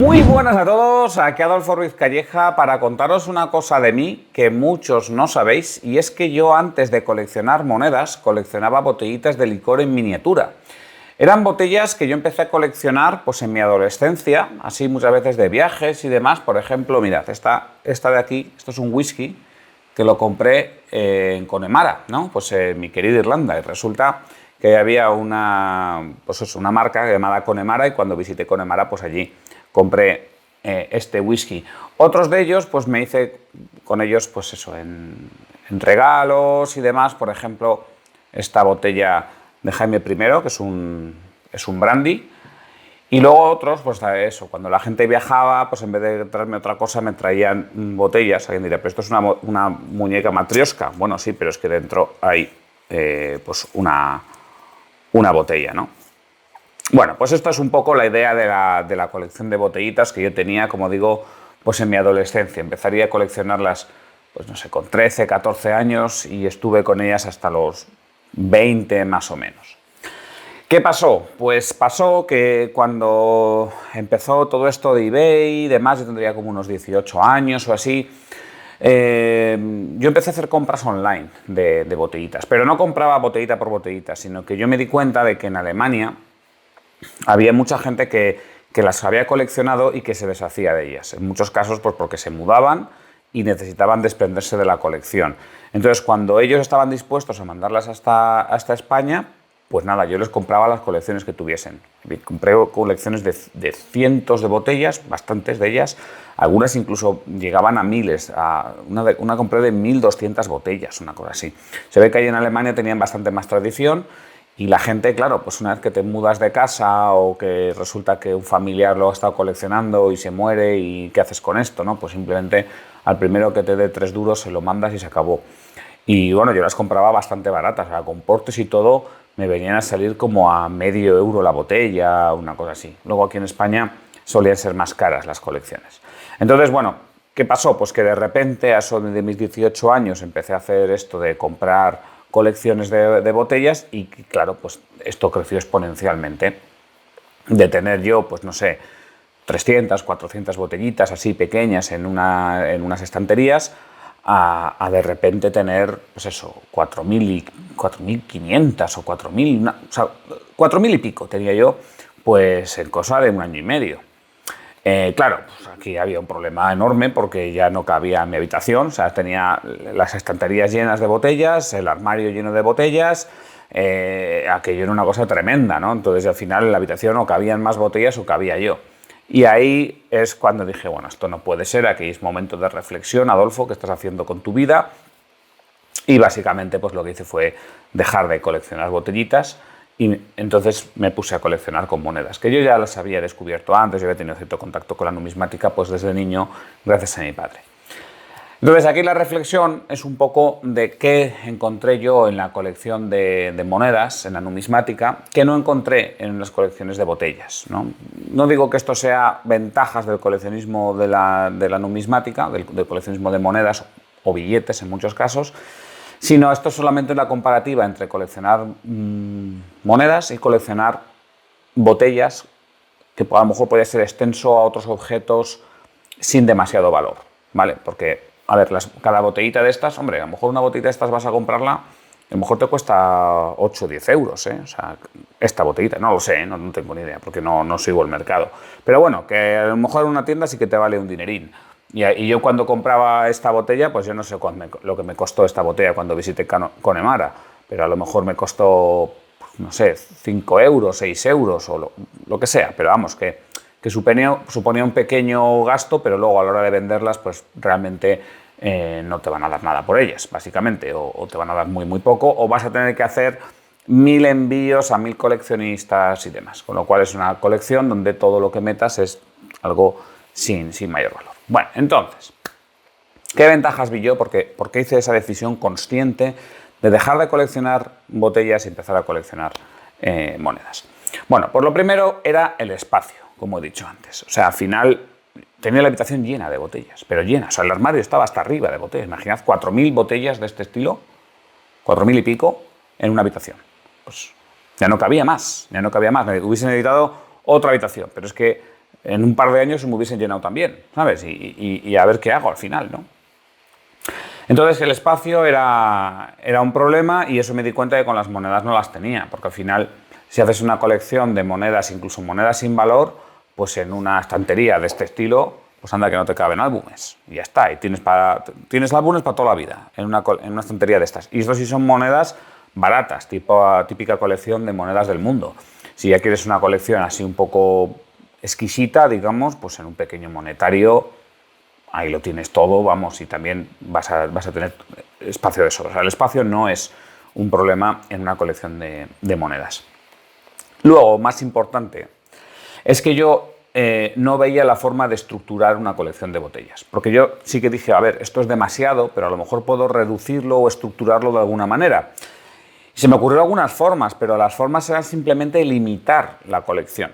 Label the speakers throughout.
Speaker 1: Muy buenas a todos, aquí Adolfo Ruiz Calleja para contaros una cosa de mí que muchos no sabéis, y es que yo antes de coleccionar monedas coleccionaba botellitas de licor en miniatura. Eran botellas que yo empecé a coleccionar pues en mi adolescencia, así muchas veces de viajes y demás. Por ejemplo, mirad, esta de aquí, esto es un whisky que lo compré en Connemara, ¿no? Pues en mi querida Irlanda, y resulta que había una marca llamada Connemara, y cuando visité Connemara pues allí compré este whisky. Otros de ellos, pues me hice con ellos, pues eso, en regalos y demás. Por ejemplo, esta botella de Jaime I, que es un brandy. Y luego otros, pues eso, cuando la gente viajaba, pues en vez de traerme otra cosa, me traían botellas. Alguien diría, pero esto es una muñeca matrioska. Bueno, sí, pero es que dentro hay pues una botella, ¿no? Bueno, pues esta es un poco la idea de la colección de botellitas que yo tenía, como digo, pues en mi adolescencia. Empezaría a coleccionarlas, pues no sé, con 13, 14 años, y estuve con ellas hasta los 20 más o menos. ¿Qué pasó? Pues pasó que cuando empezó todo esto de eBay y demás, yo tendría como unos 18 años o así, yo empecé a hacer compras online de botellitas, pero no compraba botellita por botellita, sino que yo me di cuenta de que en Alemania había mucha gente que las había coleccionado y que se deshacía de ellas. En muchos casos, pues porque se mudaban y necesitaban desprenderse de la colección. Entonces, cuando ellos estaban dispuestos a mandarlas hasta España, pues nada, yo les compraba las colecciones que tuviesen. Compré colecciones de cientos de botellas, bastantes de ellas. Algunas incluso llegaban a miles. Una compré de 1200 botellas, una cosa así. Se ve que ahí en Alemania tenían bastante más tradición. Y la gente, claro, pues una vez que te mudas de casa o que resulta que un familiar lo ha estado coleccionando y se muere, ¿y qué haces con esto, no? Pues simplemente al primero que te dé 3 duros se lo mandas y se acabó. Y bueno, yo las compraba bastante baratas, o sea, con portes y todo me venían a salir como a medio euro la botella, una cosa así. Luego aquí en España solían ser más caras las colecciones. Entonces, bueno, ¿qué pasó? Pues que de repente, a eso de mis 18 años, empecé a hacer esto de comprar colecciones de botellas, y claro, pues esto creció exponencialmente. De tener yo, pues no sé, 300, 400 botellitas así pequeñas en unas estanterías, a de repente tener, pues eso, 4.500 o 4.000, o sea, 4.000 y pico tenía yo, pues en cosa de un año y medio. Claro, pues aquí había un problema enorme porque ya no cabía en mi habitación. O sea, tenía las estanterías llenas de botellas, el armario lleno de botellas, aquello era una cosa tremenda, ¿no? Entonces al final en la habitación o cabían más botellas o cabía yo. Y ahí es cuando dije, bueno, esto no puede ser, aquí es momento de reflexión, Adolfo, ¿qué estás haciendo con tu vida? Y básicamente pues lo que hice fue dejar de coleccionar botellitas, y entonces me puse a coleccionar con monedas, que yo ya las había descubierto antes. Yo había tenido cierto contacto con la numismática pues desde niño, gracias a mi padre. Entonces aquí la reflexión es un poco de qué encontré yo en la colección de monedas, en la numismática, que no encontré en las colecciones de botellas, ¿no? No digo que esto sea ventajas del coleccionismo de la numismática, del coleccionismo de monedas o billetes en muchos casos, sino esto es solamente una comparativa entre coleccionar monedas y coleccionar botellas, que a lo mejor puede ser extenso a otros objetos sin demasiado valor, ¿vale? Porque, a ver, cada botellita de estas, hombre, a lo mejor una botellita de estas vas a comprarla, a lo mejor te cuesta 8 o 10 euros, ¿eh? O sea, esta botellita, no lo sé, no tengo ni idea, porque no sigo el mercado. Pero bueno, que a lo mejor en una tienda sí que te vale un dinerín. Y yo cuando compraba esta botella, pues yo no sé lo que me costó esta botella cuando visité Connemara, pero a lo mejor me costó, no sé, 5 euros, 6 euros o lo que sea. Pero vamos, que suponía un pequeño gasto, pero luego a la hora de venderlas, pues realmente no te van a dar nada por ellas, básicamente, o te van a dar muy, muy poco, o vas a tener que hacer 1000 envíos a 1000 coleccionistas y demás. Con lo cual es una colección donde todo lo que metas es algo sin mayor valor. Bueno, entonces, ¿qué ventajas vi yo? ¿Por qué hice esa decisión consciente de dejar de coleccionar botellas y empezar a coleccionar monedas? Bueno, pues lo primero era el espacio, como he dicho antes. O sea, al final tenía la habitación llena de botellas, pero llena. O sea, el armario estaba hasta arriba de botellas. Imaginad 4.000 botellas de este estilo, 4.000 y pico, en una habitación. Pues ya no cabía más, Me hubiese necesitado otra habitación, pero es que en un par de años se me hubiesen llenado también, ¿sabes? Y a ver qué hago al final, ¿no? Entonces el espacio era un problema y eso me di cuenta de que con las monedas no las tenía, porque al final si haces una colección de monedas, incluso monedas sin valor, pues en una estantería de este estilo, pues anda que no te caben álbumes y ya está, y tienes álbumes para toda la vida en una estantería de estas. Y esto sí son monedas baratas, típica colección de monedas del mundo. Si ya quieres una colección así un poco exquisita, digamos, pues en un pequeño monetario ahí lo tienes todo, vamos, y también vas a tener espacio de sobra. O sea, el espacio no es un problema en una colección de monedas. Luego, más importante, es que yo no veía la forma de estructurar una colección de botellas. Porque yo sí que dije, a ver, esto es demasiado, pero a lo mejor puedo reducirlo o estructurarlo de alguna manera. Y se me ocurrieron algunas formas, pero las formas eran simplemente limitar la colección.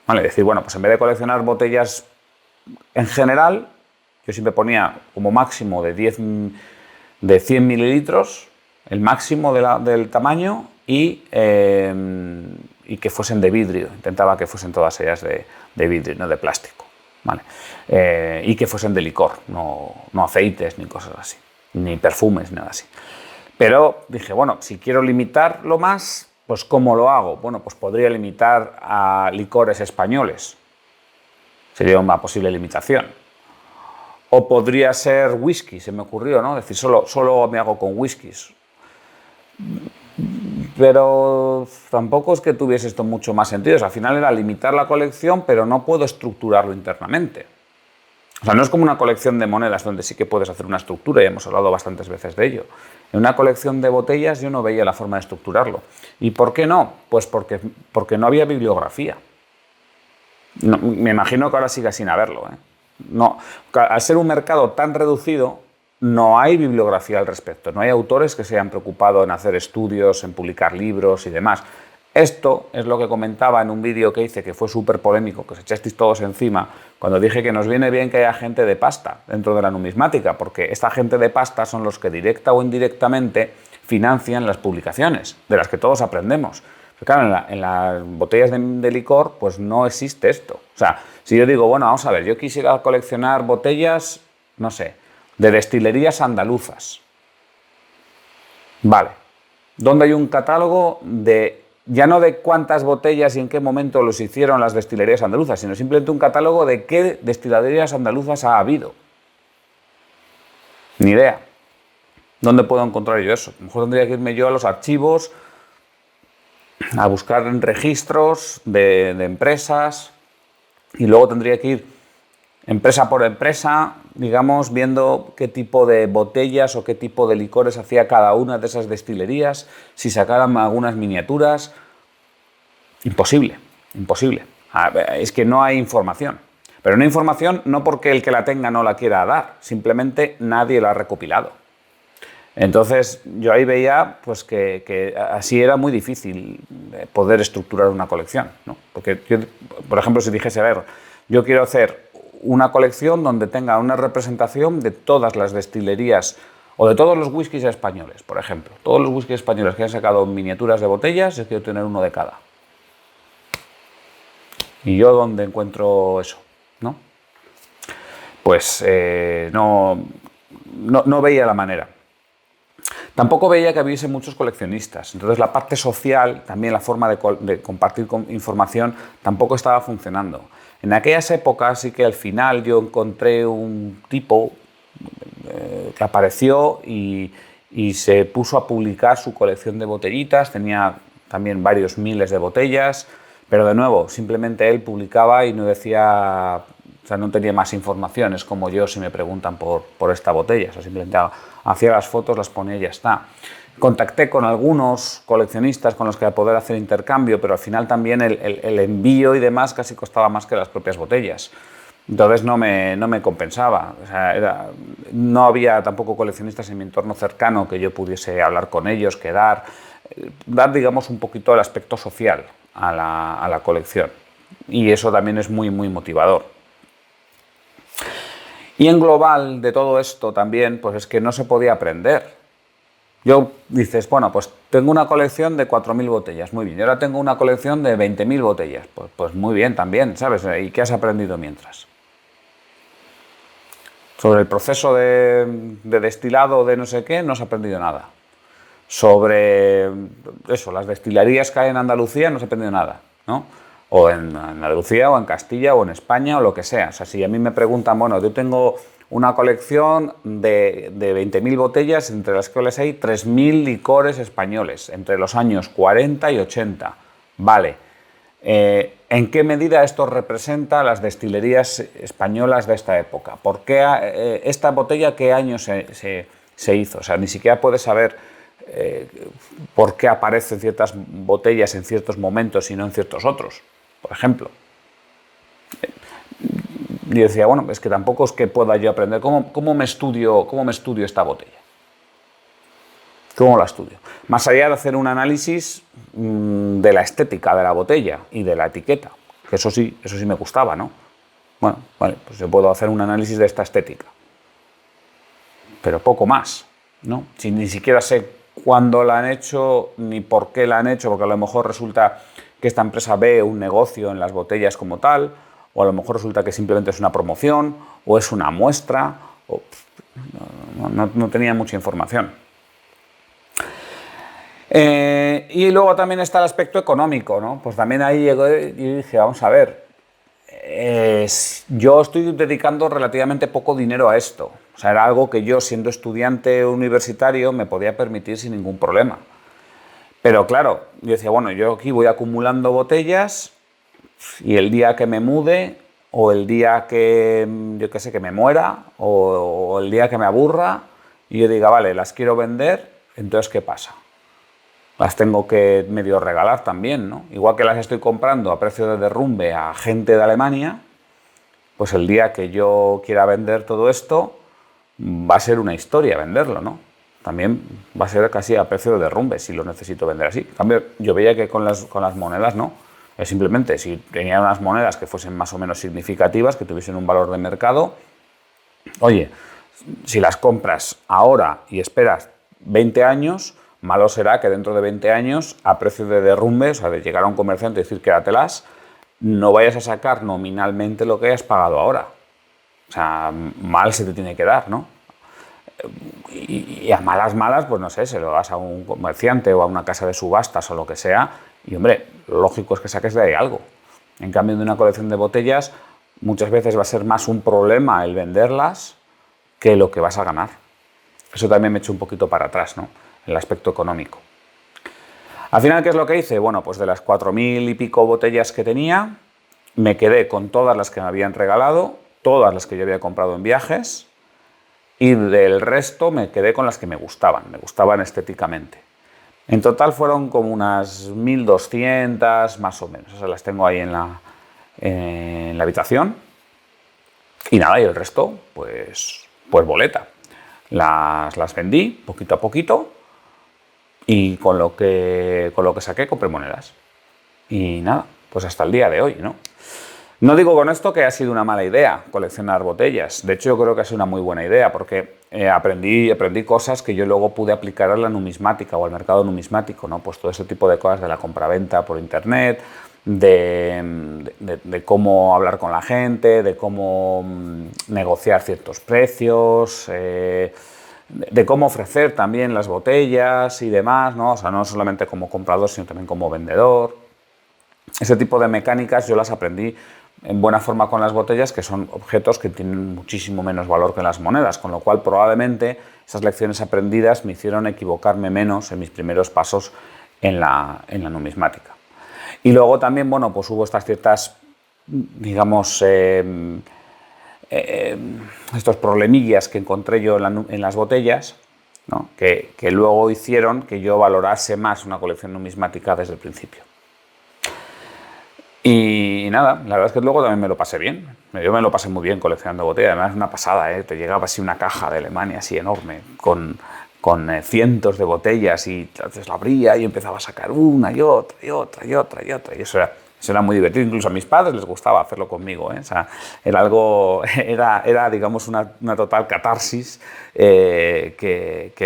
Speaker 1: ¿Vale? Decir, bueno, pues en vez de coleccionar botellas en general, yo siempre ponía como máximo de 100 mililitros, el máximo del tamaño, y que fuesen de vidrio. Intentaba que fuesen todas ellas de vidrio, no de plástico. ¿Vale? Y que fuesen de licor, no aceites ni cosas así, ni perfumes, nada así. Pero dije, bueno, si quiero limitarlo más, pues ¿cómo lo hago? Bueno, pues podría limitar a licores españoles. Sería una posible limitación. O podría ser whisky, se me ocurrió, ¿no? Es decir, solo me hago con whiskies. Pero tampoco es que tuviese esto mucho más sentido. O sea, al final era limitar la colección, pero no puedo estructurarlo internamente. O sea, no es como una colección de monedas donde sí que puedes hacer una estructura, y hemos hablado bastantes veces de ello. En una colección de botellas yo no veía la forma de estructurarlo. ¿Y por qué no? Pues porque no había bibliografía. No, me imagino que ahora siga sin haberlo, ¿eh? No, al ser un mercado tan reducido, no hay bibliografía al respecto. No hay autores que se hayan preocupado en hacer estudios, en publicar libros y demás. Esto es lo que comentaba en un vídeo que hice, que fue súper polémico, que os echasteis todos encima, cuando dije que nos viene bien que haya gente de pasta dentro de la numismática, porque esta gente de pasta son los que directa o indirectamente financian las publicaciones, de las que todos aprendemos. Pero claro, en las botellas de licor, pues no existe esto. O sea, si yo digo, bueno, vamos a ver, yo quisiera coleccionar botellas, no sé, de destilerías andaluzas. Vale. ¿Dónde hay un catálogo ya no de cuántas botellas y en qué momento los hicieron las destilerías andaluzas, sino simplemente un catálogo de qué destilerías andaluzas ha habido? Ni idea. ¿Dónde puedo encontrar yo eso? A lo mejor tendría que irme yo a los archivos, a buscar en registros de empresas, y luego tendría que ir empresa por empresa, digamos, viendo qué tipo de botellas o qué tipo de licores hacía cada una de esas destilerías, si sacaran algunas miniaturas. Imposible, imposible. Es que no hay información. Pero no hay información no porque el que la tenga no la quiera dar, simplemente nadie la ha recopilado. Entonces yo ahí veía pues, que así era muy difícil poder estructurar una colección, ¿no? Porque yo, por ejemplo, si dijese, a ver, yo quiero hacer una colección donde tenga una representación de todas las destilerías o de todos los whiskies españoles, por ejemplo. Todos los whiskies españoles que han sacado miniaturas de botellas, yo quiero tener uno de cada. ¿Y yo dónde encuentro eso? ¿No? Pues no veía la manera. Tampoco veía que hubiese muchos coleccionistas. Entonces la parte social, también la forma de compartir información, tampoco estaba funcionando. En aquellas épocas sí que al final yo encontré un tipo que apareció y se puso a publicar su colección de botellitas. Tenía también varios miles de botellas, pero de nuevo, simplemente él publicaba y no decía... O sea, no tenía más información, es como yo si me preguntan por esta botella. O sea, simplemente hacía las fotos, las ponía y ya está. Contacté con algunos coleccionistas con los que poder hacer intercambio, pero al final también el envío y demás casi costaba más que las propias botellas. Entonces no me compensaba. O sea, no había tampoco coleccionistas en mi entorno cercano que yo pudiese hablar con ellos, dar, digamos, un poquito el aspecto social a la colección. Y eso también es muy, muy motivador. Y en global de todo esto también, pues es que no se podía aprender. Yo dices, bueno, pues tengo una colección de 4.000 botellas, muy bien. Y ahora tengo una colección de 20.000 botellas, pues muy bien también, ¿sabes? ¿Y qué has aprendido mientras? Sobre el proceso de destilado de no sé qué, no has aprendido nada. Sobre eso, las destilerías que hay en Andalucía, no has aprendido nada, ¿no? O en Andalucía, o en Castilla, o en España, o lo que sea. O sea, si a mí me preguntan, bueno, yo tengo una colección de 20.000 botellas, entre las cuales hay 3.000 licores españoles, entre los años 40 y 80. Vale. ¿En qué medida esto representa las destilerías españolas de esta época? ¿Por qué esta botella qué año se hizo? O sea, ni siquiera puedes saber por qué aparecen ciertas botellas en ciertos momentos y no en ciertos otros, por ejemplo. Y decía, bueno, es que tampoco es que pueda yo aprender cómo me estudio esta botella. ¿Cómo la estudio? Más allá de hacer un análisis de la estética de la botella y de la etiqueta, que eso sí me gustaba, ¿no? Bueno, vale, pues yo puedo hacer un análisis de esta estética, pero poco más, ¿no? Si ni siquiera sé cuándo la han hecho ni por qué la han hecho, porque a lo mejor resulta que esta empresa ve un negocio en las botellas como tal, o a lo mejor resulta que simplemente es una promoción, o es una muestra, o no tenía mucha información. Y luego también está el aspecto económico, ¿no? Pues también ahí llegó y dije, vamos a ver, yo estoy dedicando relativamente poco dinero a esto. O sea, era algo que yo, siendo estudiante universitario, me podía permitir sin ningún problema. Pero claro, yo decía, bueno, yo aquí voy acumulando botellas y el día que me mude, o el día que, yo qué sé, que me muera, o el día que me aburra, y yo diga, vale, las quiero vender, entonces, ¿qué pasa? Las tengo que medio regalar también, ¿no? Igual que las estoy comprando a precio de derrumbe a gente de Alemania, pues el día que yo quiera vender todo esto, va a ser una historia venderlo, ¿no? También va a ser casi a precio de derrumbe si lo necesito vender así. En cambio, yo veía que con las monedas no. Es simplemente, si tenía unas monedas que fuesen más o menos significativas, que tuviesen un valor de mercado, oye, si las compras ahora y esperas 20 años, malo será que dentro de 20 años, a precio de derrumbe, o sea, de llegar a un comerciante y decir quédatelas, no vayas a sacar nominalmente lo que hayas pagado ahora. O sea, mal se te tiene que dar, ¿no? Y a malas, pues no sé, se lo das a un comerciante o a una casa de subastas o lo que sea, y hombre, lo lógico es que saques de ahí algo. En cambio, de una colección de botellas, muchas veces va a ser más un problema el venderlas que lo que vas a ganar. Eso también me echo un poquito para atrás, ¿no? El aspecto económico. Al final, ¿qué es lo que hice? Bueno, pues de las 4.000 y pico botellas que tenía, me quedé con todas las que me habían regalado, todas las que yo había comprado en viajes, y del resto me quedé con las que me gustaban estéticamente. En total fueron como unas 1.200 más o menos, o sea, las tengo ahí en la habitación. Y nada, y el resto, pues boleta. Las vendí poquito a poquito y con lo que saqué compré monedas. Y nada, pues hasta el día de hoy, ¿no? No digo con esto que ha sido una mala idea coleccionar botellas. De hecho, yo creo que ha sido una muy buena idea porque aprendí cosas que yo luego pude aplicar a la numismática o al mercado numismático, ¿no? Pues todo ese tipo de cosas de la compraventa por internet, de cómo hablar con la gente, de cómo negociar ciertos precios, de cómo ofrecer también las botellas y demás, ¿no? O sea, no solamente como comprador, sino también como vendedor. Ese tipo de mecánicas yo las aprendí en buena forma con las botellas, que son objetos que tienen muchísimo menos valor que las monedas, con lo cual probablemente esas lecciones aprendidas me hicieron equivocarme menos en mis primeros pasos en la numismática. Y luego también, bueno, pues hubo estas ciertas, digamos, estos problemillas que encontré yo en las botellas, ¿no? que luego hicieron que yo valorase más una colección numismática desde el principio. Y nada, la verdad es que luego también me lo pasé bien. Yo me lo pasé muy bien coleccionando botellas. Además es una pasada, ¿eh? Te llegaba así una caja de Alemania así enorme con cientos de botellas y entonces la abría y empezaba a sacar una y otra y otra y otra y otra. Y eso Eso era muy divertido, incluso a mis padres les gustaba hacerlo conmigo, ¿eh? O sea, era algo, era digamos, una total catarsis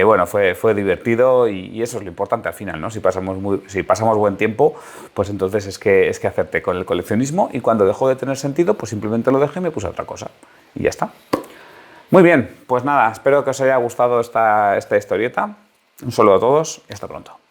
Speaker 1: bueno, fue divertido y eso es lo importante al final, ¿no? Si pasamos buen tiempo, pues entonces es que acerté con el coleccionismo y cuando dejó de tener sentido, pues simplemente lo dejé y me puse a otra cosa. Y ya está. Muy bien, pues nada, espero que os haya gustado esta historieta. Un saludo a todos y hasta pronto.